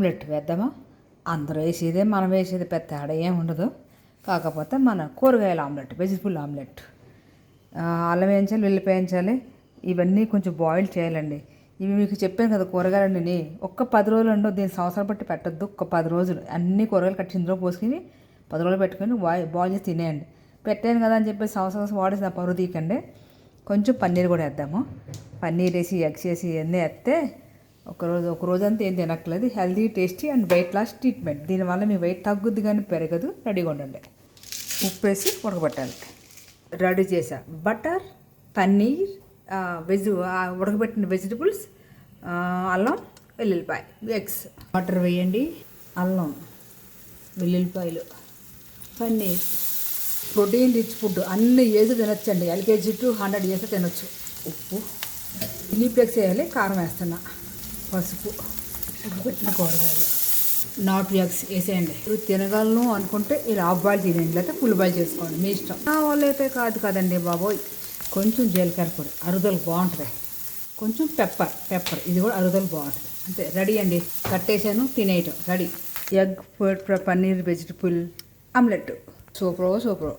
Omelette వేద్దామా? అందరూ వేసేదే మనం వేసేది పెద్ద తేడా ఏం ఉండదు. కాకపోతే మన కూరగాయల ఆమ్లెట్, వెజిటబుల్ ఆమ్లెట్. అల్లం వేయించాలి, వెల్లిపాయ వేయించాలి, ఇవన్నీ కొంచెం బాయిల్ చేయాలండి. ఇవి మీకు చెప్పాను కదా కూరగాయలన్నీ. ఒక్క 10 రోజులు ఉండవు, దీన్ని సంవత్సరం బట్టి పెట్టద్దు. ఒక్క 10 రోజులు అన్ని కూరగాయలు కట్టి ఇందులో పోసుకుని 10 రోజులు పెట్టుకొని బాయిల్ చేసి తినేయండి. పెట్టాను కదా అని చెప్పి సంవత్సరం వాడేసి నా పరువు తీయకండి. కొంచెం పన్నీర్ కూడా వేద్దాము. పన్నీర్ వేసి ఎగ్స్ వేసి ఇవన్నీ వేస్తే ఒక రోజంతా ఏం తినక్కలేదు. Healthy, tasty and weight loss treatment. దీనివల్ల మీ వెయిట్ తగ్గుద్ది కానీ పెరగదు. రెడీగా ఉండండి. ఉప్పు వేసి ఉడకబెట్టాలి. రెడీ చేసా బటర్, పన్నీర్, ఉడకబెట్టిన వెజిటబుల్స్, అల్లం, వెల్లుల్లిపాయ, ఎగ్స్. బటర్ వేయండి, అల్లం, వెల్లుల్లిపాయలు, పన్నీర్. ప్రోటీన్ రిచ్ ఫుడ్ అన్ని వేసి తినొచ్చండి. ఎల్కేజీ టు 100 వేసి తినొచ్చు. ఉప్పు, చిల్లీ ఫ్లేక్స్ వేయాలి, కారం వేస్తున్నా, పసుపు, ఉడకబెట్టిన కూరగాయలు, నాటు ఎగ్స్ వేసేయండి. మీరు తినగలను అనుకుంటే ఇలా హాఫ్ బాయిల్ తినేయండి, లేకపోతే ఫుల్ బాయిల్ చేసుకోండి, మీ ఇష్టం. నా వాళ్ళు అయితే కాదు కదండి బాబోయ్. కొంచెం జీలకర్ర పొడి అరుగుదల బాగుంటుంది. కొంచెం పెప్పర్ ఇది కూడా అరుగుదల బాగుంటుంది. అంతే, రెడీ అండి. కట్టేసాను, తినేయటం ready. Egg, paneer, vegetable omelette. Super.